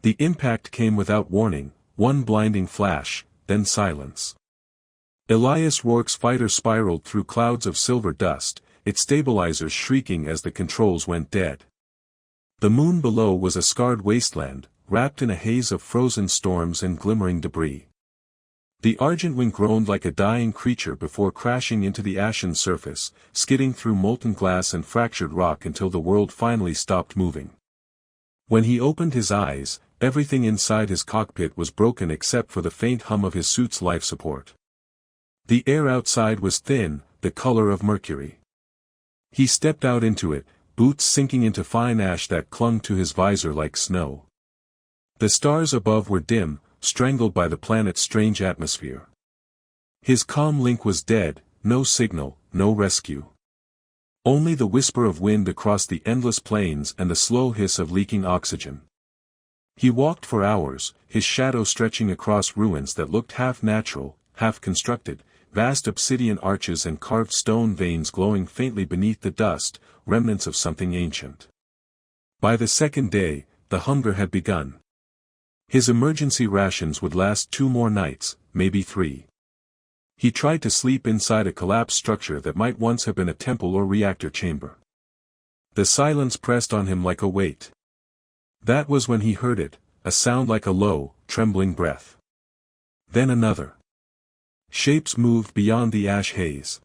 The impact came without warning, one blinding flash, then silence. Elias Rourke's fighter spiraled through clouds of silver dust, its stabilizers shrieking as the controls went dead. The moon below was a scarred wasteland, wrapped in a haze of frozen storms and glimmering debris. The Argent Wing groaned like a dying creature before crashing into the ashen surface, skidding through molten glass and fractured rock until the world finally stopped moving. When he opened his eyes, everything inside his cockpit was broken except for the faint hum of his suit's life support. The air outside was thin, the color of mercury. He stepped out into it, boots sinking into fine ash that clung to his visor like snow. The stars above were dim, strangled by the planet's strange atmosphere. His comm link was dead, no signal, no rescue. Only the whisper of wind across the endless plains and the slow hiss of leaking oxygen. He walked for hours, his shadow stretching across ruins that looked half natural, half constructed, vast obsidian arches and carved stone veins glowing faintly beneath the dust, remnants of something ancient. By the second day, the hunger had begun. His emergency rations would last 2 more nights, maybe 3. He tried to sleep inside a collapsed structure that might once have been a temple or reactor chamber. The silence pressed on him like a weight. That was when he heard it, a sound like a low, trembling breath. Then another. Shapes moved beyond the ash haze.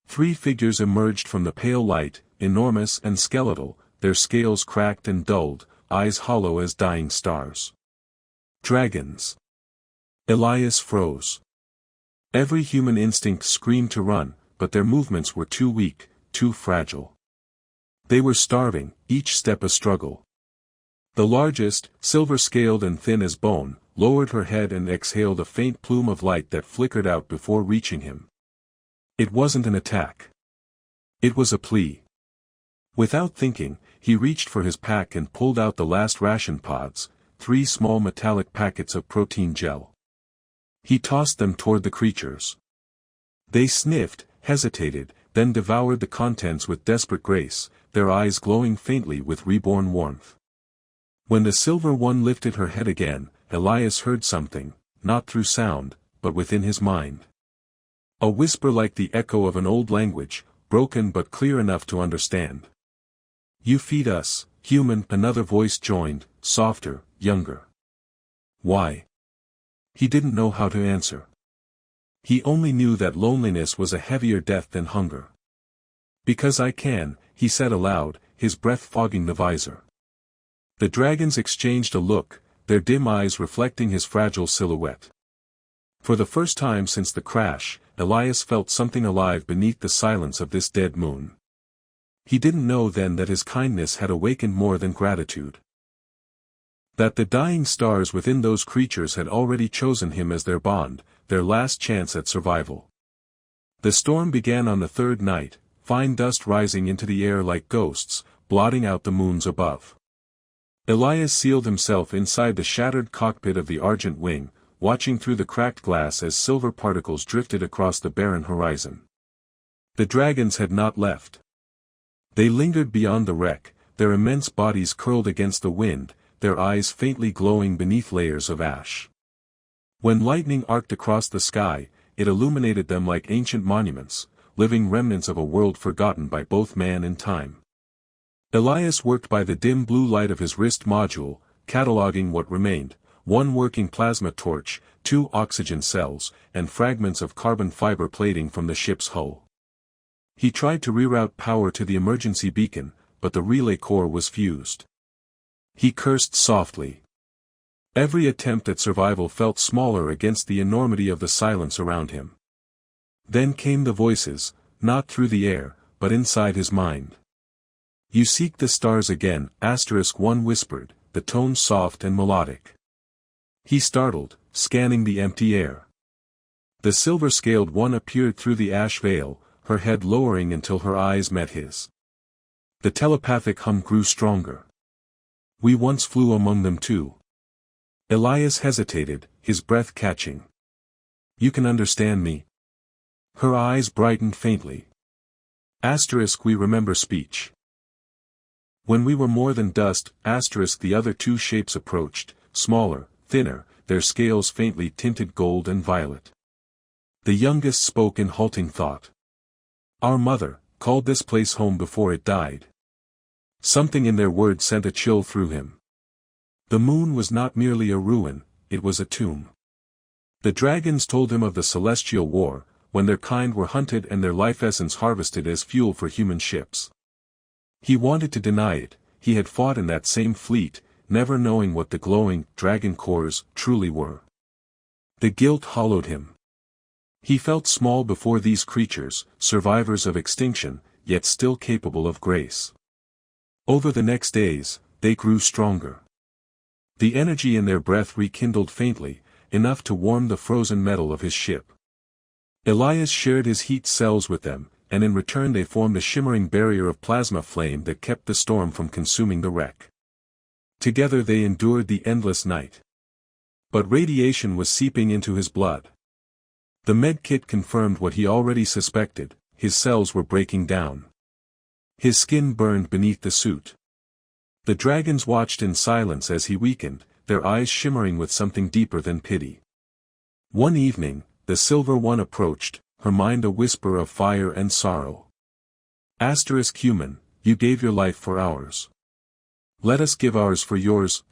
3 figures emerged from the pale light, enormous and skeletal, their scales cracked and dulled, eyes hollow as dying stars. Dragons. Elias froze. Every human instinct screamed to run, but their movements were too weak, too fragile. They were starving, each step a struggle. The largest, silver-scaled and thin as bone, lowered her head and exhaled a faint plume of light that flickered out before reaching him. It wasn't an attack. It was a plea. Without thinking, he reached for his pack and pulled out the last ration pods, 3 small metallic packets of protein gel. He tossed them toward the creatures. They sniffed, hesitated, then devoured the contents with desperate grace, their eyes glowing faintly with reborn warmth. When the silver one lifted her head again, Elias heard something, not through sound, but within his mind. A whisper like the echo of an old language, broken but clear enough to understand. "You feed us, human," another voice joined, softer, younger. Why? He didn't know how to answer. He only knew that loneliness was a heavier death than hunger. "Because I can," he said aloud, his breath fogging the visor. The dragons exchanged a look, their dim eyes reflecting his fragile silhouette. For the first time since the crash, Elias felt something alive beneath the silence of this dead moon. He didn't know then that his kindness had awakened more than gratitude. That the dying stars within those creatures had already chosen him as their bond, their last chance at survival. The storm began on the 3rd night, fine dust rising into the air like ghosts, blotting out the moons above. Elias sealed himself inside the shattered cockpit of the Argent Wing, watching through the cracked glass as silver particles drifted across the barren horizon. The dragons had not left. They lingered beyond the wreck, their immense bodies curled against the wind, their eyes faintly glowing beneath layers of ash. When lightning arced across the sky, it illuminated them like ancient monuments, living remnants of a world forgotten by both man and time. Elias worked by the dim blue light of his wrist module, cataloging what remained, 1 working plasma torch, 2 oxygen cells, and fragments of carbon fiber plating from the ship's hull. He tried to reroute power to the emergency beacon, but the relay core was fused. He cursed softly. Every attempt at survival felt smaller against the enormity of the silence around him. Then came the voices, not through the air, but inside his mind. "You seek the stars again," *1 whispered, the tone soft and melodic. He startled, scanning the empty air. The silver-scaled one appeared through the ash veil, her head lowering until her eyes met his. The telepathic hum grew stronger. "We once flew among them too." Elias hesitated, his breath catching. "You can understand me?" Her eyes brightened faintly. *We remember speech. When we were more than dust, the other two shapes approached, smaller, thinner, their scales faintly tinted gold and violet. The youngest spoke in halting thought. Our mother called this place home before it died. Something in their words sent a chill through him. The moon was not merely a ruin, it was a tomb. The dragons told him of the celestial war, when their kind were hunted and their life essence harvested as fuel for human ships. He wanted to deny it, he had fought in that same fleet, never knowing what the glowing, dragon cores truly were. The guilt hollowed him. He felt small before these creatures, survivors of extinction, yet still capable of grace. Over the next days, they grew stronger. The energy in their breath rekindled faintly, enough to warm the frozen metal of his ship. Elias shared his heat cells with them, and in return they formed a shimmering barrier of plasma flame that kept the storm from consuming the wreck. Together they endured the endless night. But radiation was seeping into his blood. The medkit confirmed what he already suspected, his cells were breaking down. His skin burned beneath the suit. The dragons watched in silence as he weakened, their eyes shimmering with something deeper than pity. One evening, the Silver One approached, her mind a whisper of fire and sorrow. Human, you gave your life for ours. Let us give ours for yours,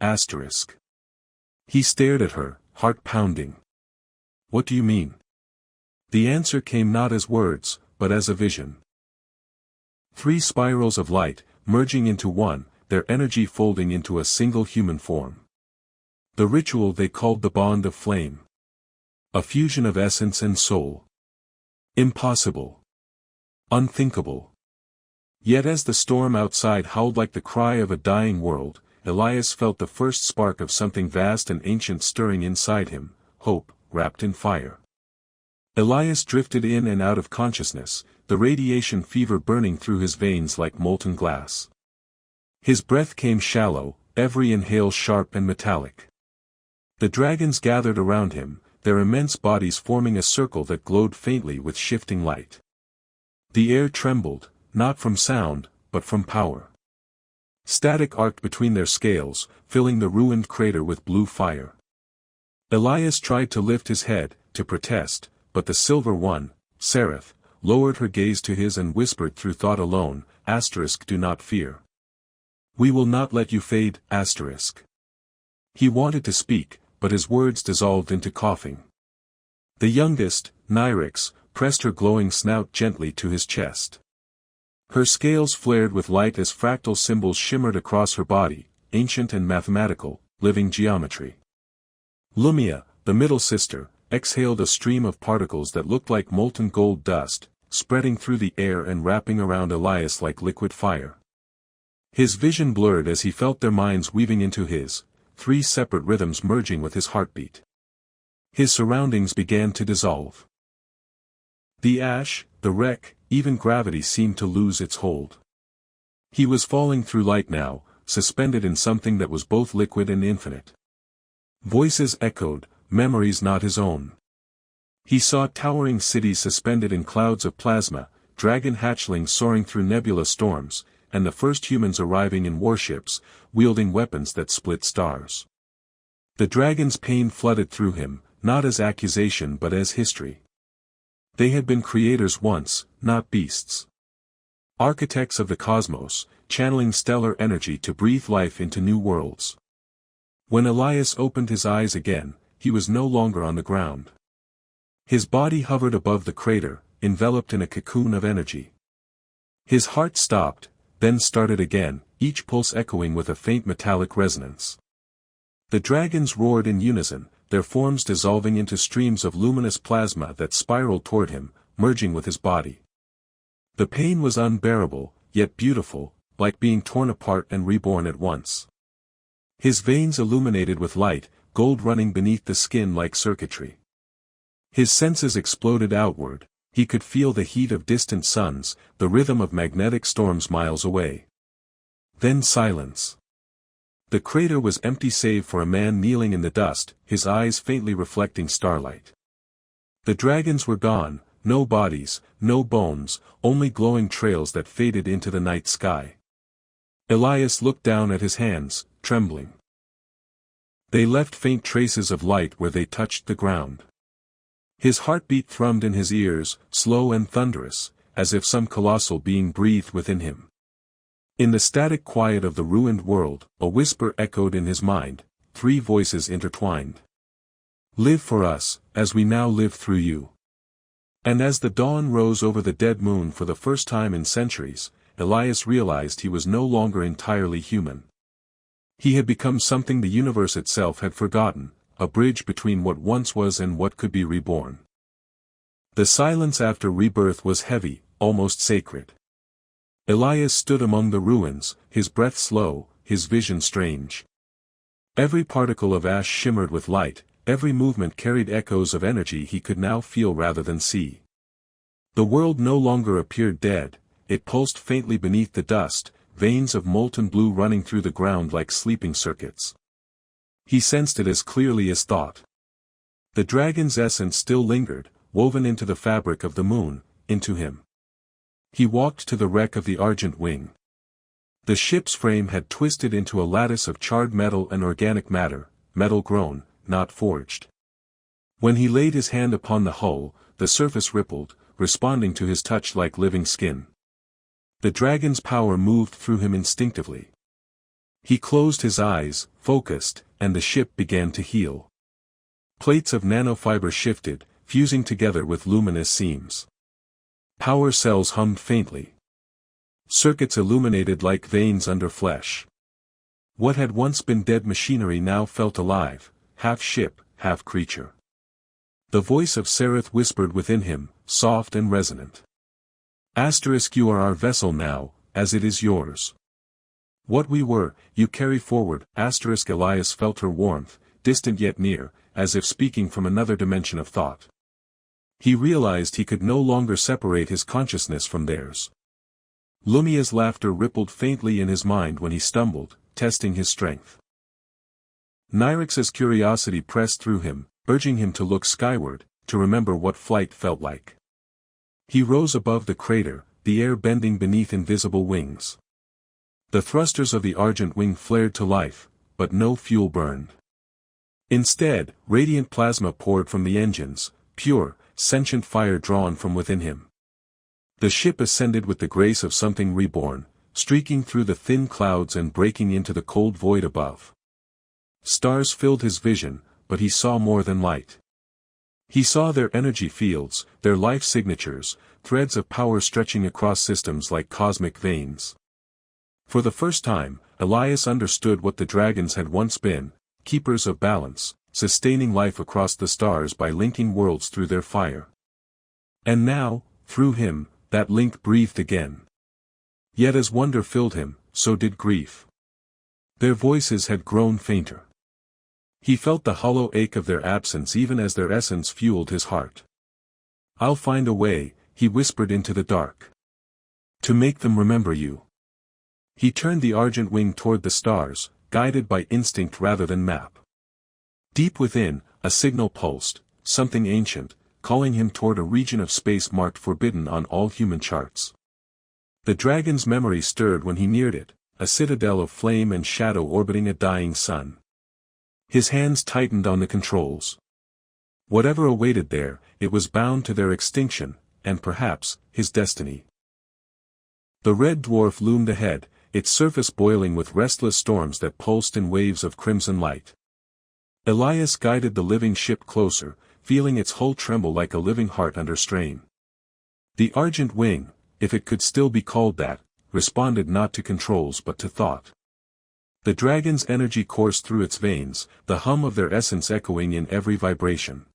He stared at her, heart pounding. What do you mean? The answer came not as words, but as a vision. 3 spirals of light, merging into one, their energy folding into a single human form. The ritual they called the bond of flame. A fusion of essence and soul. Impossible. Unthinkable. Yet as the storm outside howled like the cry of a dying world, Elias felt the first spark of something vast and ancient stirring inside him, hope, wrapped in fire. Elias drifted in and out of consciousness, the radiation fever burning through his veins like molten glass. His breath came shallow, every inhale sharp and metallic. The dragons gathered around him, their immense bodies forming a circle that glowed faintly with shifting light. The air trembled, not from sound, but from power. Static arced between their scales, filling the ruined crater with blue fire. Elias tried to lift his head, to protest, but the Silver One, Seraph, lowered her gaze to his and whispered through thought alone, do not fear. We will not let you fade, He wanted to speak, but his words dissolved into coughing. The youngest, Nyrix, pressed her glowing snout gently to his chest. Her scales flared with light as fractal symbols shimmered across her body, ancient and mathematical, living geometry. Lumia, the middle sister, exhaled a stream of particles that looked like molten gold dust, spreading through the air and wrapping around Elias like liquid fire. His vision blurred as he felt their minds weaving into his, 3 separate rhythms merging with his heartbeat. His surroundings began to dissolve. The ash, the wreck, even gravity seemed to lose its hold. He was falling through light now, suspended in something that was both liquid and infinite. Voices echoed, memories not his own. He saw towering cities suspended in clouds of plasma, dragon hatchlings soaring through nebula storms, and the first humans arriving in warships, wielding weapons that split stars. The dragon's pain flooded through him, not as accusation but as history. They had been creators once, not beasts. Architects of the cosmos, channeling stellar energy to breathe life into new worlds. When Elias opened his eyes again, he was no longer on the ground. His body hovered above the crater, enveloped in a cocoon of energy. His heart stopped, then started again, each pulse echoing with a faint metallic resonance. The dragons roared in unison, their forms dissolving into streams of luminous plasma that spiraled toward him, merging with his body. The pain was unbearable, yet beautiful, like being torn apart and reborn at once. His veins illuminated with light, gold running beneath the skin like circuitry. His senses exploded outward, he could feel the heat of distant suns, the rhythm of magnetic storms miles away. Then silence. The crater was empty save for a man kneeling in the dust, his eyes faintly reflecting starlight. The dragons were gone, no bodies, no bones, only glowing trails that faded into the night sky. Elias looked down at his hands, trembling. They left faint traces of light where they touched the ground. His heartbeat thrummed in his ears, slow and thunderous, as if some colossal being breathed within him. In the static quiet of the ruined world, a whisper echoed in his mind, 3 voices intertwined. Live for us, as we now live through you. And as the dawn rose over the dead moon for the first time in centuries, Elias realized he was no longer entirely human. He had become something the universe itself had forgotten, a bridge between what once was and what could be reborn. The silence after rebirth was heavy, almost sacred. Elias stood among the ruins, his breath slow, his vision strange. Every particle of ash shimmered with light, every movement carried echoes of energy he could now feel rather than see. The world no longer appeared dead, it pulsed faintly beneath the dust, veins of molten blue running through the ground like sleeping circuits. He sensed it as clearly as thought. The dragon's essence still lingered, woven into the fabric of the moon, into him. He walked to the wreck of the Argent Wing. The ship's frame had twisted into a lattice of charred metal and organic matter, metal grown, not forged. When he laid his hand upon the hull, the surface rippled, responding to his touch like living skin. The dragon's power moved through him instinctively. He closed his eyes, focused, and the ship began to heal. Plates of nanofiber shifted, fusing together with luminous seams. Power cells hummed faintly. Circuits illuminated like veins under flesh. What had once been dead machinery now felt alive, half ship, half creature. The voice of Sereth whispered within him, soft and resonant. You are our vessel now, as it is yours. What we were, you carry forward. Elias felt her warmth, distant yet near, as if speaking from another dimension of thought. He realized he could no longer separate his consciousness from theirs. Lumia's laughter rippled faintly in his mind when he stumbled, testing his strength. Nyrix's curiosity pressed through him, urging him to look skyward, to remember what flight felt like. He rose above the crater, the air bending beneath invisible wings. The thrusters of the Argent Wing flared to life, but no fuel burned. Instead, radiant plasma poured from the engines, pure, sentient fire drawn from within him. The ship ascended with the grace of something reborn, streaking through the thin clouds and breaking into the cold void above. Stars filled his vision, but he saw more than light. He saw their energy fields, their life signatures, threads of power stretching across systems like cosmic veins. For the first time, Elias understood what the dragons had once been, keepers of balance, sustaining life across the stars by linking worlds through their fire. And now, through him, that link breathed again. Yet as wonder filled him, so did grief. Their voices had grown fainter. He felt the hollow ache of their absence even as their essence fueled his heart. I'll find a way, he whispered into the dark. To make them remember you. He turned the Argent Wing toward the stars, guided by instinct rather than map. Deep within, a signal pulsed, something ancient, calling him toward a region of space marked forbidden on all human charts. The dragon's memory stirred when he neared it, a citadel of flame and shadow orbiting a dying sun. His hands tightened on the controls. Whatever awaited there, it was bound to their extinction, and perhaps, his destiny. The red dwarf loomed ahead, its surface boiling with restless storms that pulsed in waves of crimson light. Elias guided the living ship closer, feeling its hull tremble like a living heart under strain. The Argent Wing, if it could still be called that, responded not to controls but to thought. The dragon's energy coursed through its veins, the hum of their essence echoing in every vibration.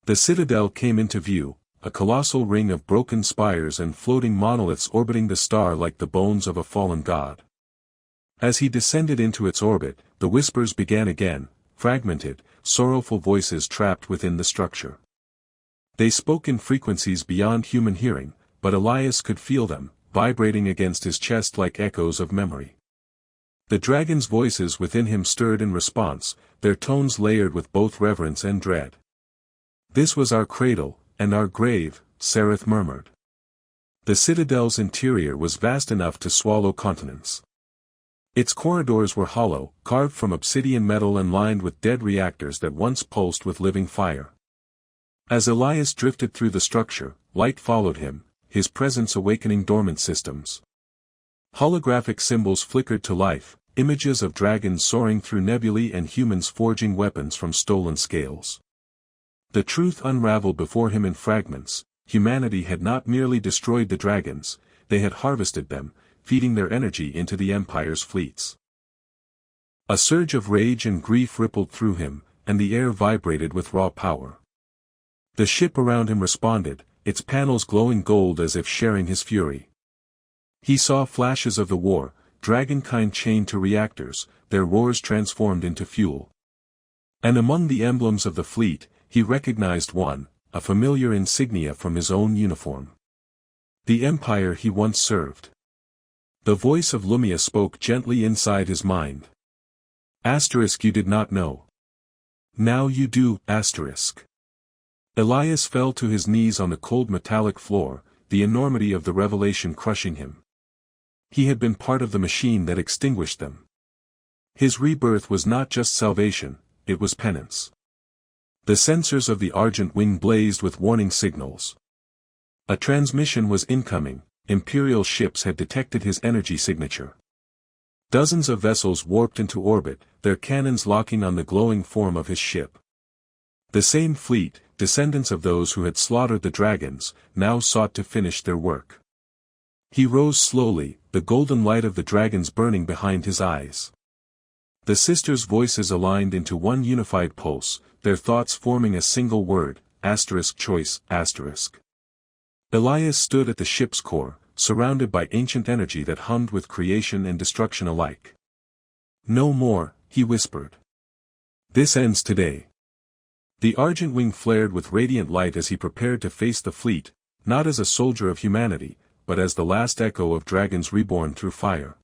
The citadel came into view, a colossal ring of broken spires and floating monoliths orbiting the star like the bones of a fallen god. As he descended into its orbit, the whispers began again, fragmented, sorrowful voices trapped within the structure. They spoke in frequencies beyond human hearing, but Elias could feel them, vibrating against his chest like echoes of memory. The dragon's voices within him stirred in response, their tones layered with both reverence and dread. This was our cradle, and our grave, Sereth murmured. The citadel's interior was vast enough to swallow continents. Its corridors were hollow, carved from obsidian metal and lined with dead reactors that once pulsed with living fire. As Elias drifted through the structure, light followed him, his presence awakening dormant systems. Holographic symbols flickered to life, images of dragons soaring through nebulae and humans forging weapons from stolen scales. The truth unraveled before him in fragments. Humanity had not merely destroyed the dragons, they had harvested them, feeding their energy into the Empire's fleets. A surge of rage and grief rippled through him, and the air vibrated with raw power. The ship around him responded, its panels glowing gold as if sharing his fury. He saw flashes of the war, dragonkind chained to reactors, their roars transformed into fuel. And among the emblems of the fleet, he recognized one, a familiar insignia from his own uniform. The empire he once served. The voice of Lumia spoke gently inside his mind. Asterisk, you did not know. Now you do, asterisk. Elias fell to his knees on the cold metallic floor, the enormity of the revelation crushing him. He had been part of the machine that extinguished them. His rebirth was not just salvation, it was penance. The sensors of the Argent Wing blazed with warning signals. A transmission was incoming, Imperial ships had detected his energy signature. Dozens of vessels warped into orbit, their cannons locking on the glowing form of his ship. The same fleet, descendants of those who had slaughtered the dragons, now sought to finish their work. He rose slowly, the golden light of the dragons burning behind his eyes. The sisters' voices aligned into one unified pulse, their thoughts forming a single word, choice. Elias stood at the ship's core, surrounded by ancient energy that hummed with creation and destruction alike. No more, he whispered. This ends today. The Argent Wing flared with radiant light as he prepared to face the fleet, not as a soldier of humanity, but as the last echo of dragons reborn through fire.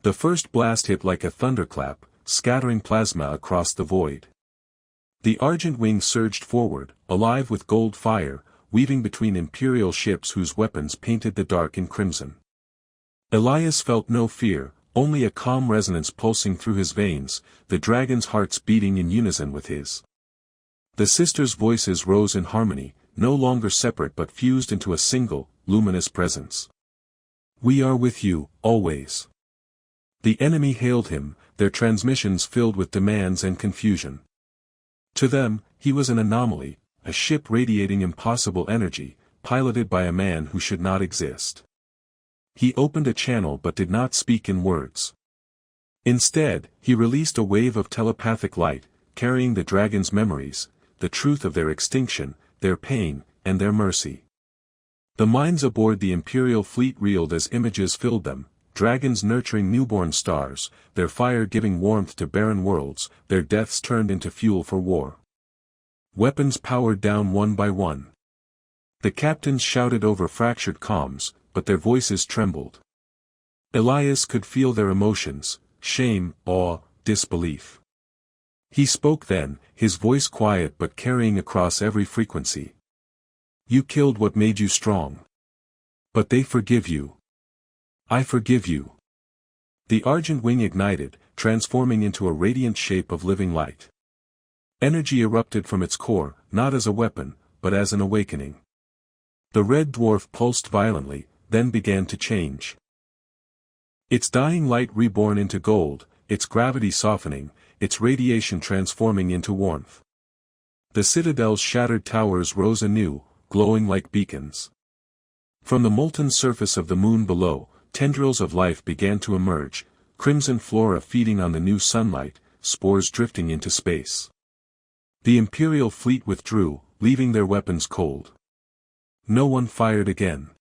The first blast hit like a thunderclap, scattering plasma across the void. The Argent Wing surged forward, alive with gold fire, weaving between Imperial ships whose weapons painted the dark in crimson. Elias felt no fear, only a calm resonance pulsing through his veins, the dragons' hearts beating in unison with his. The sisters' voices rose in harmony, no longer separate but fused into a single, luminous presence. We are with you, always. The enemy hailed him, their transmissions filled with demands and confusion. To them, he was an anomaly, a ship radiating impossible energy, piloted by a man who should not exist. He opened a channel but did not speak in words. Instead, he released a wave of telepathic light, carrying the dragons' memories, the truth of their extinction, their pain, and their mercy. The minds aboard the Imperial fleet reeled as images filled them, dragons nurturing newborn stars, their fire giving warmth to barren worlds, their deaths turned into fuel for war. Weapons powered down one by one. The captains shouted over fractured comms, but their voices trembled. Elias could feel their emotions, shame, awe, disbelief. He spoke then, his voice quiet but carrying across every frequency. You killed what made you strong. But they forgive you. I forgive you. The Argent Wing ignited, transforming into a radiant shape of living light. Energy erupted from its core, not as a weapon, but as an awakening. The red dwarf pulsed violently, then began to change. Its dying light reborn into gold, its gravity softening, its radiation transforming into warmth. The citadel's shattered towers rose anew, glowing like beacons. From the molten surface of the moon below, tendrils of life began to emerge, crimson flora feeding on the new sunlight, spores drifting into space. The Imperial fleet withdrew, leaving their weapons cold. No one fired again.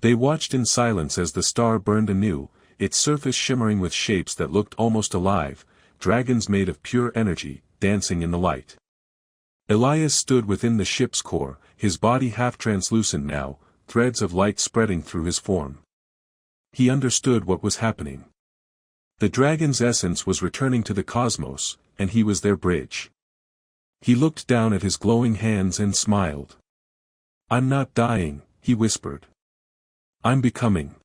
They watched in silence as the star burned anew, its surface shimmering with shapes that looked almost alive, dragons made of pure energy, dancing in the light. Elias stood within the ship's core, his body half translucent now, threads of light spreading through his form. He understood what was happening. The dragon's essence was returning to the cosmos, and he was their bridge. He looked down at his glowing hands and smiled. I'm not dying, he whispered. I'm becoming.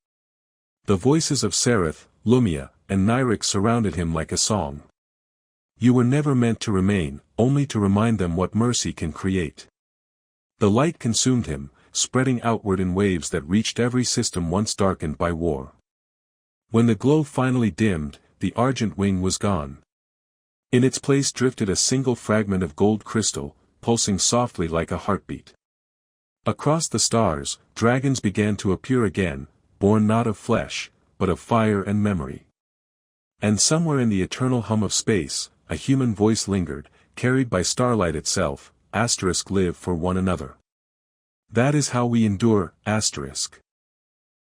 The voices of Seraph, Lumia, and Nyrix surrounded him like a song. You were never meant to remain, only to remind them what mercy can create. The light consumed him, spreading outward in waves that reached every system once darkened by war. When the glow finally dimmed, the Argent Wing was gone. In its place drifted a single fragment of gold crystal, pulsing softly like a heartbeat. Across the stars, dragons began to appear again, born not of flesh, but of fire and memory. And somewhere in the eternal hum of space, a human voice lingered, carried by starlight itself, *live for one another. That is how we endure, *.